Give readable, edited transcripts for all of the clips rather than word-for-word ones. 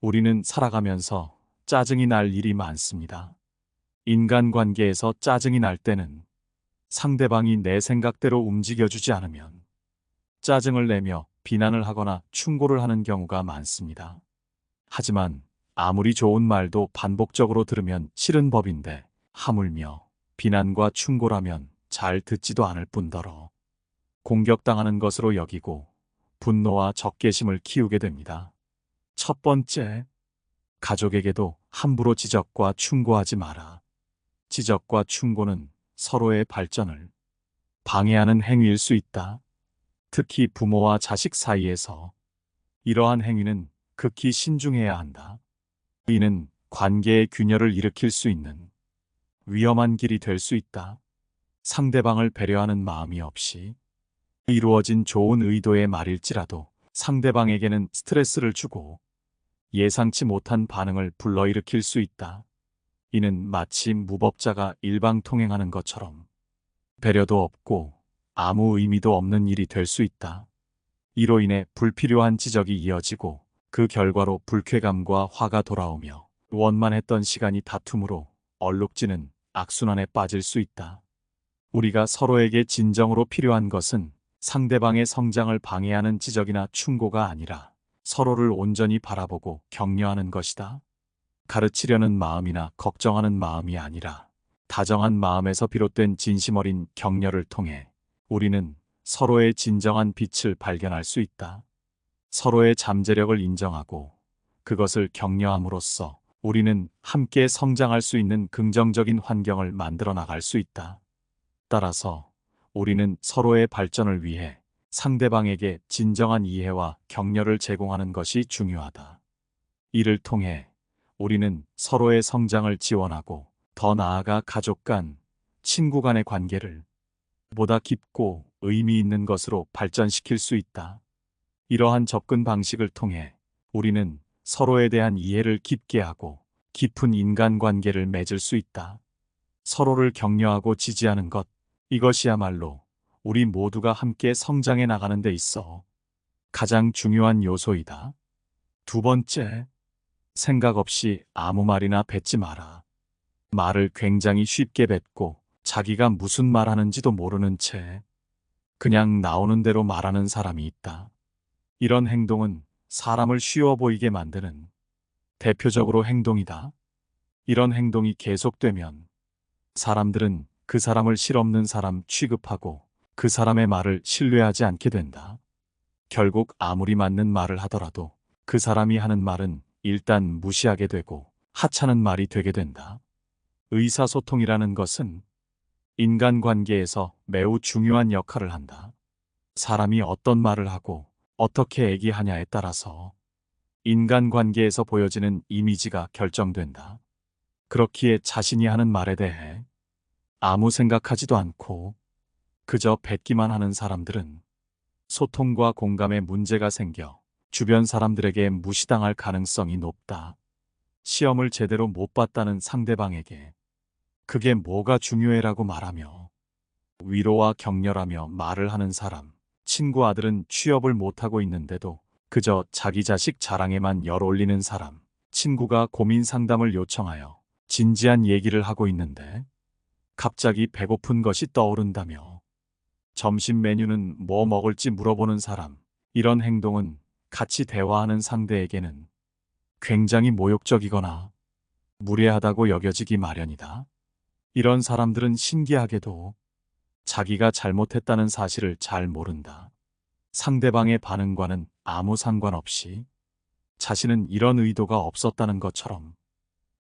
우리는 살아가면서 짜증이 날 일이 많습니다. 인간관계에서 짜증이 날 때는 상대방이 내 생각대로 움직여주지 않으면 짜증을 내며 비난을 하거나 충고를 하는 경우가 많습니다. 하지만 아무리 좋은 말도 반복적으로 들으면 싫은 법인데 하물며 비난과 충고라면 잘 듣지도 않을 뿐더러 공격당하는 것으로 여기고 분노와 적개심을 키우게 됩니다. 첫 번째, 가족에게도 함부로 지적과 충고하지 마라. 지적과 충고는 서로의 발전을 방해하는 행위일 수 있다. 특히 부모와 자식 사이에서 이러한 행위는 극히 신중해야 한다. 이는 관계의 균열을 일으킬 수 있는 위험한 길이 될 수 있다. 상대방을 배려하는 마음이 없이 이루어진 좋은 의도의 말일지라도 상대방에게는 스트레스를 주고 예상치 못한 반응을 불러일으킬 수 있다. 이는 마치 무법자가 일방통행하는 것처럼 배려도 없고 아무 의미도 없는 일이 될 수 있다. 이로 인해 불필요한 지적이 이어지고 그 결과로 불쾌감과 화가 돌아오며 원만했던 시간이 다툼으로 얼룩지는 악순환에 빠질 수 있다. 우리가 서로에게 진정으로 필요한 것은 상대방의 성장을 방해하는 지적이나 충고가 아니라 서로를 온전히 바라보고 격려하는 것이다. 가르치려는 마음이나 걱정하는 마음이 아니라 다정한 마음에서 비롯된 진심 어린 격려를 통해 우리는 서로의 진정한 빛을 발견할 수 있다. 서로의 잠재력을 인정하고 그것을 격려함으로써 우리는 함께 성장할 수 있는 긍정적인 환경을 만들어 나갈 수 있다. 따라서 우리는 서로의 발전을 위해 상대방에게 진정한 이해와 격려를 제공하는 것이 중요하다. 이를 통해 우리는 서로의 성장을 지원하고 더 나아가 가족 간, 친구 간의 관계를 보다 깊고 의미 있는 것으로 발전시킬 수 있다. 이러한 접근 방식을 통해 우리는 서로에 대한 이해를 깊게 하고 깊은 인간관계를 맺을 수 있다. 서로를 격려하고 지지하는 것, 이것이야말로 우리 모두가 함께 성장해 나가는 데 있어 가장 중요한 요소이다. 두 번째, 생각 없이 아무 말이나 뱉지 마라. 말을 굉장히 쉽게 뱉고 자기가 무슨 말 하는지도 모르는 채 그냥 나오는 대로 말하는 사람이 있다. 이런 행동은 사람을 쉬워 보이게 만드는 대표적으로 행동이다. 이런 행동이 계속되면 사람들은 그 사람을 실없는 사람 취급하고 그 사람의 말을 신뢰하지 않게 된다. 결국 아무리 맞는 말을 하더라도 그 사람이 하는 말은 일단 무시하게 되고 하찮은 말이 되게 된다. 의사소통이라는 것은 인간관계에서 매우 중요한 역할을 한다. 사람이 어떤 말을 하고 어떻게 얘기하냐에 따라서 인간관계에서 보여지는 이미지가 결정된다. 그렇기에 자신이 하는 말에 대해 아무 생각하지도 않고 그저 뱉기만 하는 사람들은 소통과 공감에 문제가 생겨 주변 사람들에게 무시당할 가능성이 높다. 시험을 제대로 못 봤다는 상대방에게 그게 뭐가 중요해라고 말하며 위로와 격려라며 말을 하는 사람, 친구 아들은 취업을 못하고 있는데도 그저 자기 자식 자랑에만 열 올리는 사람, 친구가 고민 상담을 요청하여 진지한 얘기를 하고 있는데 갑자기 배고픈 것이 떠오른다며 점심 메뉴는 뭐 먹을지 물어보는 사람, 이런 행동은 같이 대화하는 상대에게는 굉장히 모욕적이거나 무례하다고 여겨지기 마련이다. 이런 사람들은 신기하게도 자기가 잘못했다는 사실을 잘 모른다. 상대방의 반응과는 아무 상관없이 자신은 이런 의도가 없었다는 것처럼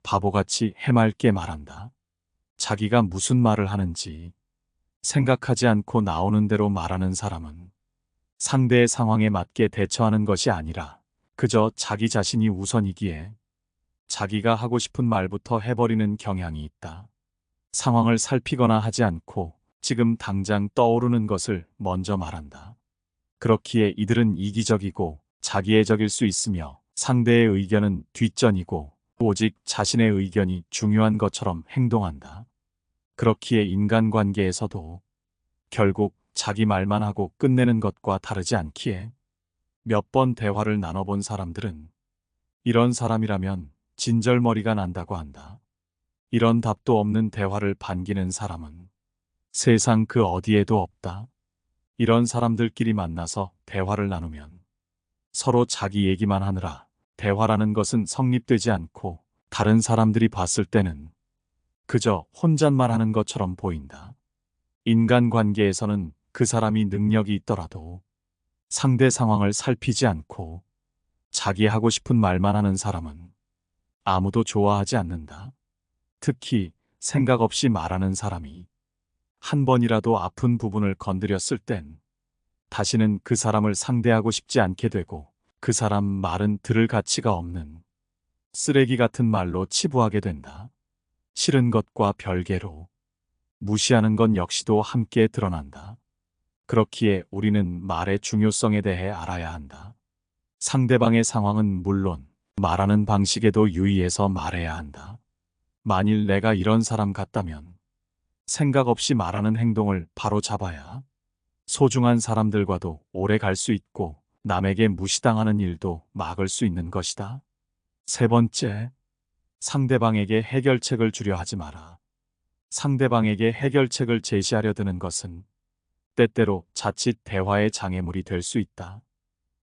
바보같이 해맑게 말한다. 자기가 무슨 말을 하는지 생각하지 않고 나오는 대로 말하는 사람은 상대의 상황에 맞게 대처하는 것이 아니라 그저 자기 자신이 우선이기에 자기가 하고 싶은 말부터 해버리는 경향이 있다. 상황을 살피거나 하지 않고 지금 당장 떠오르는 것을 먼저 말한다. 그렇기에 이들은 이기적이고 자기애적일 수 있으며 상대의 의견은 뒷전이고 오직 자신의 의견이 중요한 것처럼 행동한다. 그렇기에 인간관계에서도 결국 자기 말만 하고 끝내는 것과 다르지 않기에 몇 번 대화를 나눠본 사람들은 이런 사람이라면 진절머리가 난다고 한다. 이런 답도 없는 대화를 반기는 사람은 세상 그 어디에도 없다. 이런 사람들끼리 만나서 대화를 나누면 서로 자기 얘기만 하느라 대화라는 것은 성립되지 않고 다른 사람들이 봤을 때는 그저 혼잣말하는 것처럼 보인다. 인간관계에서는 그 사람이 능력이 있더라도 상대 상황을 살피지 않고 자기 하고 싶은 말만 하는 사람은 아무도 좋아하지 않는다. 특히 생각 없이 말하는 사람이 한 번이라도 아픈 부분을 건드렸을 땐 다시는 그 사람을 상대하고 싶지 않게 되고 그 사람 말은 들을 가치가 없는 쓰레기 같은 말로 치부하게 된다. 싫은 것과 별개로 무시하는 건 역시도 함께 드러난다. 그렇기에 우리는 말의 중요성에 대해 알아야 한다. 상대방의 상황은 물론 말하는 방식에도 유의해서 말해야 한다. 만일 내가 이런 사람 같다면 생각 없이 말하는 행동을 바로 잡아야 소중한 사람들과도 오래 갈 수 있고 남에게 무시당하는 일도 막을 수 있는 것이다. 세 번째, 상대방에게 해결책을 주려 하지 마라. 상대방에게 해결책을 제시하려 드는 것은 때때로 자칫 대화의 장애물이 될 수 있다.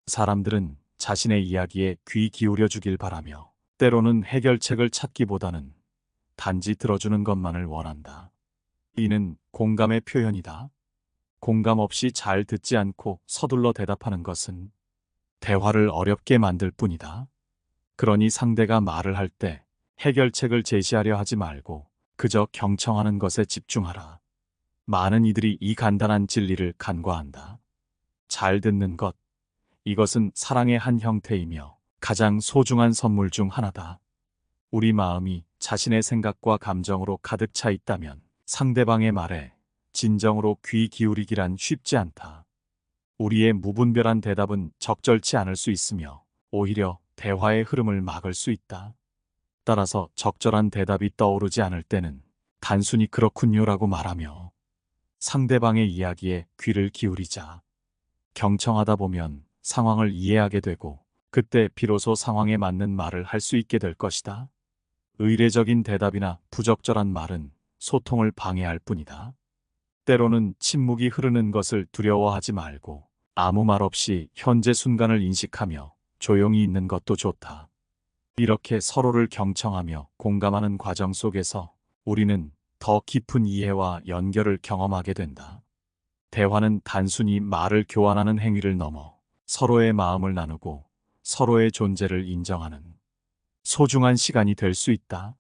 사람들은 자신의 이야기에 귀 기울여 주길 바라며 때로는 해결책을 찾기보다는 단지 들어주는 것만을 원한다. 이는 공감의 표현이다. 공감 없이 잘 듣지 않고 서둘러 대답하는 것은 대화를 어렵게 만들 뿐이다. 그러니 상대가 말을 할 때 해결책을 제시하려 하지 말고 그저 경청하는 것에 집중하라. 많은 이들이 이 간단한 진리를 간과한다. 잘 듣는 것, 이것은 사랑의 한 형태이며 가장 소중한 선물 중 하나다. 우리 마음이 자신의 생각과 감정으로 가득 차 있다면 상대방의 말에 진정으로 귀 기울이기란 쉽지 않다. 우리의 무분별한 대답은 적절치 않을 수 있으며 오히려 대화의 흐름을 막을 수 있다. 따라서 적절한 대답이 떠오르지 않을 때는 단순히 그렇군요라고 말하며 상대방의 이야기에 귀를 기울이자. 경청하다 보면 상황을 이해하게 되고 그때 비로소 상황에 맞는 말을 할 수 있게 될 것이다. 의례적인 대답이나 부적절한 말은 소통을 방해할 뿐이다. 때로는 침묵이 흐르는 것을 두려워하지 말고 아무 말 없이 현재 순간을 인식하며 조용히 있는 것도 좋다. 이렇게 서로를 경청하며 공감하는 과정 속에서 우리는 더 깊은 이해와 연결을 경험하게 된다. 대화는 단순히 말을 교환하는 행위를 넘어 서로의 마음을 나누고 서로의 존재를 인정하는 소중한 시간이 될 수 있다.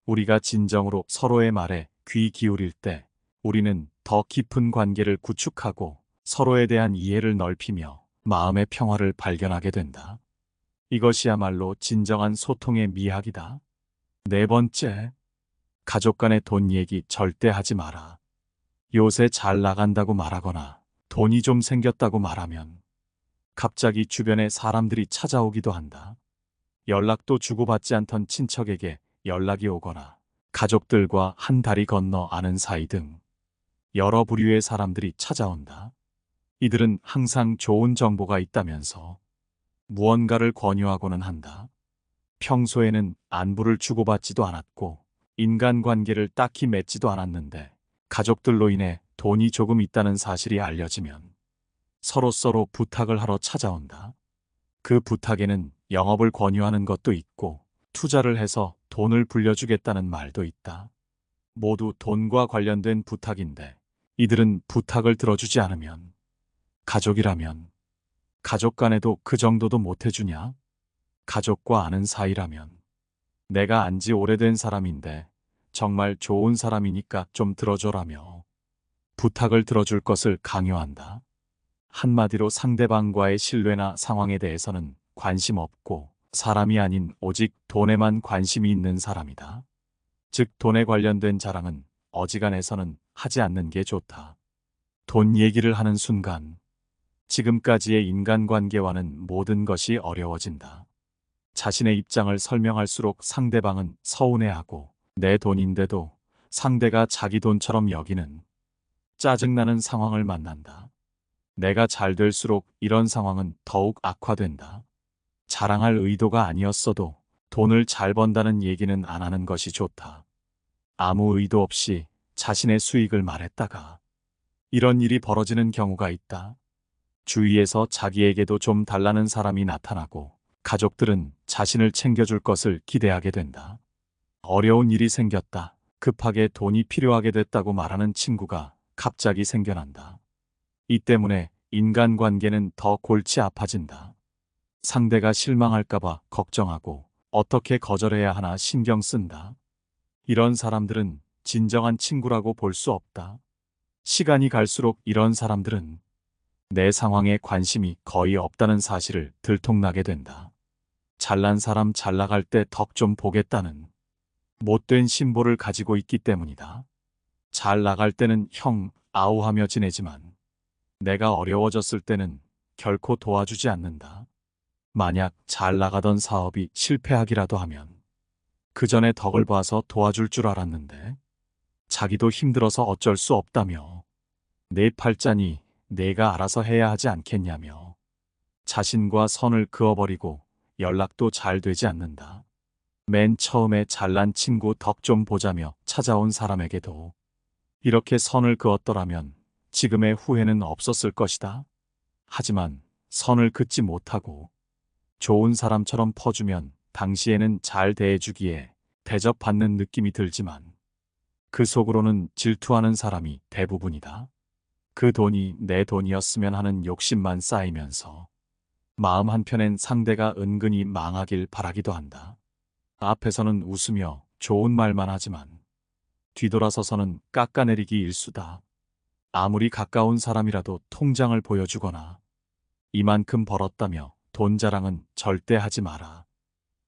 우리가 진정으로 서로의 말에 귀 기울일 때 우리는 더 깊은 관계를 구축하고 서로에 대한 이해를 넓히며 마음의 평화를 발견하게 된다. 이것이야말로 진정한 소통의 미학이다. 네 번째, 가족 간의 돈 얘기 절대 하지 마라. 요새 잘 나간다고 말하거나 돈이 좀 생겼다고 말하면 갑자기 주변에 사람들이 찾아오기도 한다. 연락도 주고받지 않던 친척에게 연락이 오거나 가족들과 한 다리 건너 아는 사이 등 여러 부류의 사람들이 찾아온다. 이들은 항상 좋은 정보가 있다면서 무언가를 권유하고는 한다. 평소에는 안부를 주고받지도 않았고 인간관계를 딱히 맺지도 않았는데 가족들로 인해 돈이 조금 있다는 사실이 알려지면 서로 부탁을 하러 찾아온다. 그 부탁에는 영업을 권유하는 것도 있고 투자를 해서 돈을 불려주겠다는 말도 있다. 모두 돈과 관련된 부탁인데 이들은 부탁을 들어주지 않으면 가족이라면 가족 간에도 그 정도도 못 해주냐? 가족과 아는 사이라면 내가 안지 오래된 사람인데 정말 좋은 사람이니까 좀 들어줘라며 부탁을 들어줄 것을 강요한다. 한마디로 상대방과의 신뢰나 상황에 대해서는 관심 없고 사람이 아닌 오직 돈에만 관심이 있는 사람이다. 즉 돈에 관련된 자랑은 어지간해서는 하지 않는 게 좋다. 돈 얘기를 하는 순간 지금까지의 인간관계와는 모든 것이 어려워진다. 자신의 입장을 설명할수록 상대방은 서운해하고 내 돈인데도 상대가 자기 돈처럼 여기는 짜증나는 상황을 만난다. 내가 잘 될수록 이런 상황은 더욱 악화된다. 자랑할 의도가 아니었어도 돈을 잘 번다는 얘기는 안 하는 것이 좋다. 아무 의도 없이 자신의 수익을 말했다가 이런 일이 벌어지는 경우가 있다. 주위에서 자기에게도 좀 달라는 사람이 나타나고 가족들은 자신을 챙겨줄 것을 기대하게 된다. 어려운 일이 생겼다. 급하게 돈이 필요하게 됐다고 말하는 친구가 갑자기 생겨난다. 이 때문에 인간관계는 더 골치 아파진다. 상대가 실망할까봐 걱정하고 어떻게 거절해야 하나 신경 쓴다. 이런 사람들은 진정한 친구라고 볼 수 없다. 시간이 갈수록 이런 사람들은 내 상황에 관심이 거의 없다는 사실을 들통나게 된다. 잘난 사람 잘 나갈 때 덕 좀 보겠다는 못된 심보를 가지고 있기 때문이다. 잘 나갈 때는 형, 아우하며 지내지만 내가 어려워졌을 때는 결코 도와주지 않는다. 만약 잘 나가던 사업이 실패하기라도 하면 그 전에 덕을 봐서 도와줄 줄 알았는데 자기도 힘들어서 어쩔 수 없다며 내 팔자니 내가 알아서 해야 하지 않겠냐며 자신과 선을 그어버리고 연락도 잘 되지 않는다. 맨 처음에 잘난 친구 덕 좀 보자며 찾아온 사람에게도 이렇게 선을 그었더라면 지금의 후회는 없었을 것이다. 하지만 선을 긋지 못하고 좋은 사람처럼 퍼주면 당시에는 잘 대해주기에 대접받는 느낌이 들지만 그 속으로는 질투하는 사람이 대부분이다. 그 돈이 내 돈이었으면 하는 욕심만 쌓이면서 마음 한편엔 상대가 은근히 망하길 바라기도 한다. 앞에서는 웃으며 좋은 말만 하지만 뒤돌아서서는 깎아내리기 일수다. 아무리 가까운 사람이라도 통장을 보여주거나 이만큼 벌었다며 돈 자랑은 절대 하지 마라.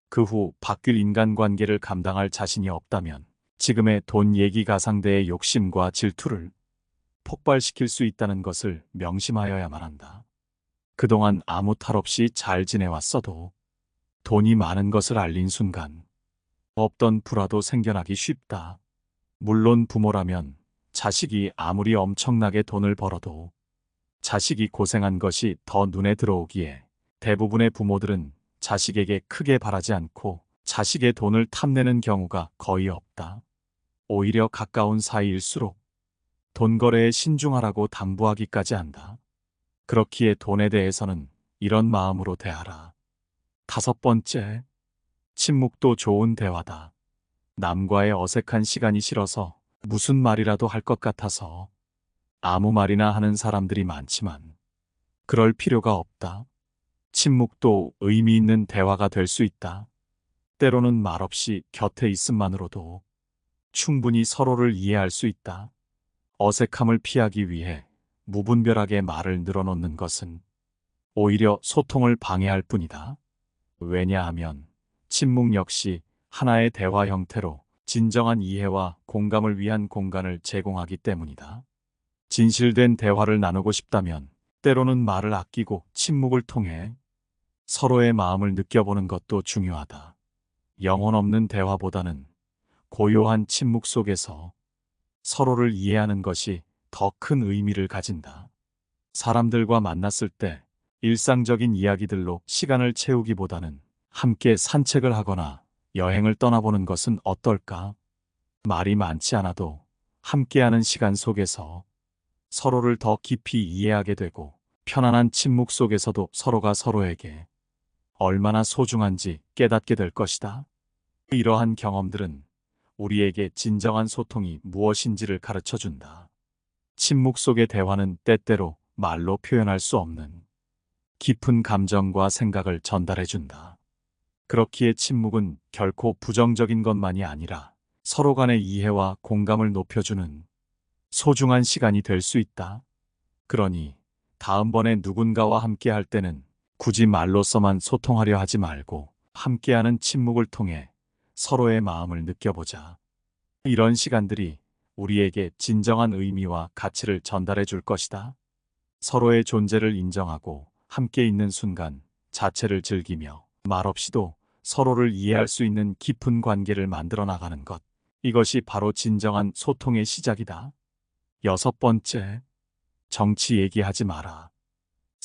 그 후 바뀔 인간관계를 감당할 자신이 없다면 지금의 돈 얘기 가상대의 욕심과 질투를 폭발시킬 수 있다는 것을 명심하여야만 한다. 그동안 아무 탈 없이 잘 지내왔어도 돈이 많은 것을 알린 순간 없던 불화도 생겨나기 쉽다. 물론 부모라면 자식이 아무리 엄청나게 돈을 벌어도 자식이 고생한 것이 더 눈에 들어오기에 대부분의 부모들은 자식에게 크게 바라지 않고 자식의 돈을 탐내는 경우가 거의 없다. 오히려 가까운 사이일수록 돈 거래에 신중하라고 당부하기까지 한다. 그렇기에 돈에 대해서는 이런 마음으로 대하라. 5번째, 침묵도 좋은 대화다. 남과의 어색한 시간이 싫어서 무슨 말이라도 할 것 같아서 아무 말이나 하는 사람들이 많지만 그럴 필요가 없다. 침묵도 의미 있는 대화가 될 수 있다. 때로는 말없이 곁에 있음만으로도 충분히 서로를 이해할 수 있다. 어색함을 피하기 위해 무분별하게 말을 늘어놓는 것은 오히려 소통을 방해할 뿐이다. 왜냐하면 침묵 역시 하나의 대화 형태로 진정한 이해와 공감을 위한 공간을 제공하기 때문이다. 진실된 대화를 나누고 싶다면 때로는 말을 아끼고 침묵을 통해 서로의 마음을 느껴보는 것도 중요하다. 영혼 없는 대화보다는 고요한 침묵 속에서 서로를 이해하는 것이 더 큰 의미를 가진다. 사람들과 만났을 때 일상적인 이야기들로 시간을 채우기보다는 함께 산책을 하거나 여행을 떠나보는 것은 어떨까? 말이 많지 않아도 함께하는 시간 속에서 서로를 더 깊이 이해하게 되고 편안한 침묵 속에서도 서로가 서로에게 얼마나 소중한지 깨닫게 될 것이다. 이러한 경험들은 우리에게 진정한 소통이 무엇인지를 가르쳐 준다. 침묵 속의 대화는 때때로 말로 표현할 수 없는 깊은 감정과 생각을 전달해 준다. 그렇기에 침묵은 결코 부정적인 것만이 아니라 서로 간의 이해와 공감을 높여주는 소중한 시간이 될 수 있다. 그러니 다음번에 누군가와 함께 할 때는 굳이 말로서만 소통하려 하지 말고 함께하는 침묵을 통해 서로의 마음을 느껴보자. 이런 시간들이 우리에게 진정한 의미와 가치를 전달해 줄 것이다. 서로의 존재를 인정하고 함께 있는 순간 자체를 즐기며 말없이도 서로를 이해할 수 있는 깊은 관계를 만들어 나가는 것. 이것이 바로 진정한 소통의 시작이다. 6번째, 정치 얘기하지 마라.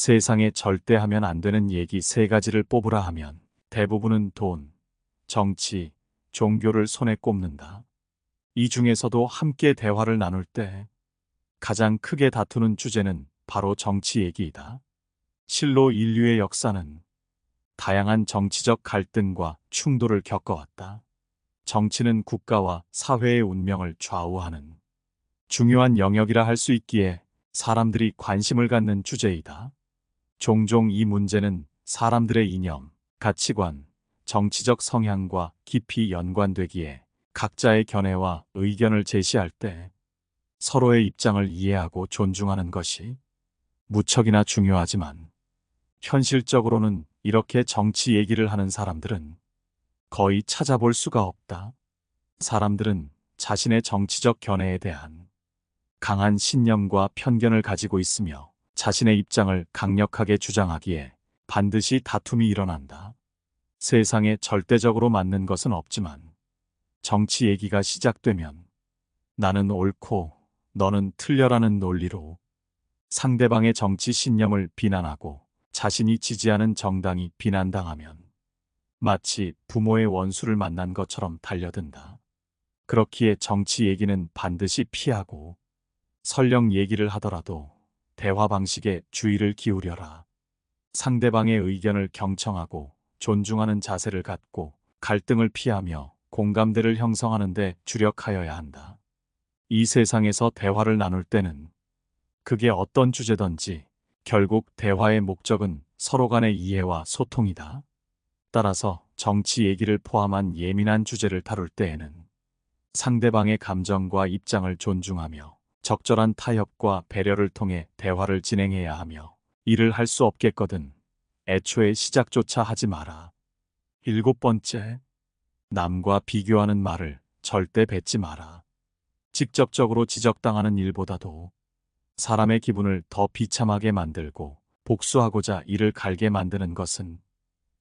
세상에 절대 하면 안 되는 얘기 세 가지를 뽑으라 하면 대부분은 돈, 정치, 종교를 손에 꼽는다. 이 중에서도 함께 대화를 나눌 때 가장 크게 다투는 주제는 바로 정치 얘기이다. 실로 인류의 역사는 다양한 정치적 갈등과 충돌을 겪어왔다. 정치는 국가와 사회의 운명을 좌우하는 중요한 영역이라 할 수 있기에 사람들이 관심을 갖는 주제이다. 종종 이 문제는 사람들의 이념, 가치관, 정치적 성향과 깊이 연관되기에 각자의 견해와 의견을 제시할 때 서로의 입장을 이해하고 존중하는 것이 무척이나 중요하지만 현실적으로는 이렇게 정치 얘기를 하는 사람들은 거의 찾아볼 수가 없다. 사람들은 자신의 정치적 견해에 대한 강한 신념과 편견을 가지고 있으며 자신의 입장을 강력하게 주장하기에 반드시 다툼이 일어난다. 세상에 절대적으로 맞는 것은 없지만 정치 얘기가 시작되면 나는 옳고 너는 틀려라는 논리로 상대방의 정치 신념을 비난하고 자신이 지지하는 정당이 비난당하면 마치 부모의 원수를 만난 것처럼 달려든다. 그렇기에 정치 얘기는 반드시 피하고 설령 얘기를 하더라도 대화 방식에 주의를 기울여라. 상대방의 의견을 경청하고 존중하는 자세를 갖고 갈등을 피하며 공감대를 형성하는 데 주력하여야 한다. 이 세상에서 대화를 나눌 때는 그게 어떤 주제든지 결국 대화의 목적은 서로 간의 이해와 소통이다. 따라서 정치 얘기를 포함한 예민한 주제를 다룰 때에는 상대방의 감정과 입장을 존중하며 적절한 타협과 배려를 통해 대화를 진행해야 하며 이를 할 수 없겠거든 애초에 시작조차 하지 마라. 7번째, 남과 비교하는 말을 절대 뱉지 마라. 직접적으로 지적당하는 일보다도 사람의 기분을 더 비참하게 만들고 복수하고자 이를 갈게 만드는 것은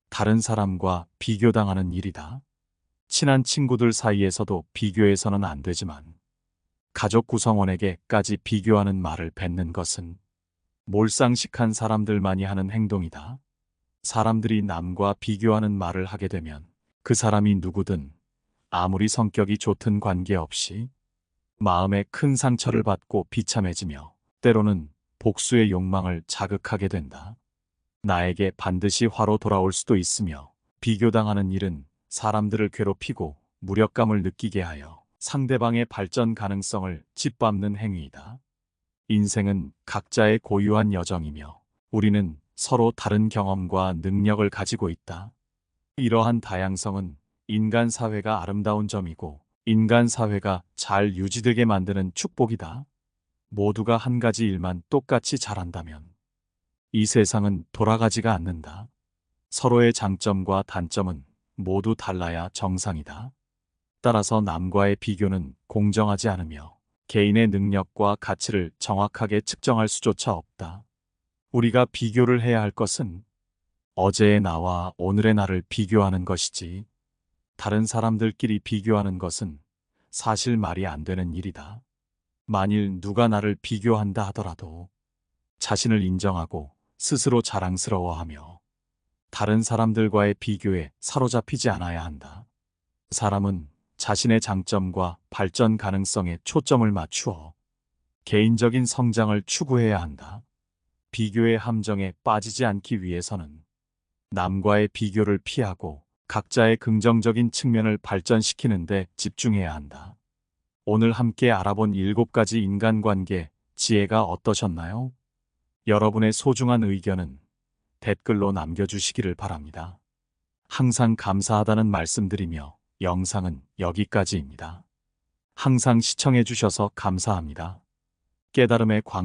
다른 사람과 비교당하는 일이다. 친한 친구들 사이에서도 비교해서는 안 되지만 가족 구성원에게까지 비교하는 말을 뱉는 것은 몰상식한 사람들만이 하는 행동이다. 사람들이 남과 비교하는 말을 하게 되면 그 사람이 누구든 아무리 성격이 좋든 관계없이 마음에 큰 상처를 받고 비참해지며 때로는 복수의 욕망을 자극하게 된다. 나에게 반드시 화로 돌아올 수도 있으며 비교당하는 일은 사람들을 괴롭히고 무력감을 느끼게 하여 상대방의 발전 가능성을 짓밟는 행위이다. 인생은 각자의 고유한 여정이며 우리는 서로 다른 경험과 능력을 가지고 있다. 이러한 다양성은 인간 사회가 아름다운 점이고 인간 사회가 잘 유지되게 만드는 축복이다. 모두가 한 가지 일만 똑같이 잘한다면 이 세상은 돌아가지가 않는다. 서로의 장점과 단점은 모두 달라야 정상이다. 따라서 남과의 비교는 공정하지 않으며 개인의 능력과 가치를 정확하게 측정할 수조차 없다. 우리가 비교를 해야 할 것은 어제의 나와 오늘의 나를 비교하는 것이지 다른 사람들끼리 비교하는 것은 사실 말이 안 되는 일이다. 만일 누가 나를 비교한다 하더라도 자신을 인정하고 스스로 자랑스러워하며 다른 사람들과의 비교에 사로잡히지 않아야 한다. 사람은 자신의 장점과 발전 가능성에 초점을 맞추어 개인적인 성장을 추구해야 한다. 비교의 함정에 빠지지 않기 위해서는 남과의 비교를 피하고 각자의 긍정적인 측면을 발전시키는 데 집중해야 한다. 오늘 함께 알아본 7가지 인간관계 지혜가 어떠셨나요? 여러분의 소중한 의견은 댓글로 남겨주시기를 바랍니다. 항상 감사하다는 말씀드리며 영상은 여기까지입니다. 항상 시청해주셔서 감사합니다. 깨달음의 광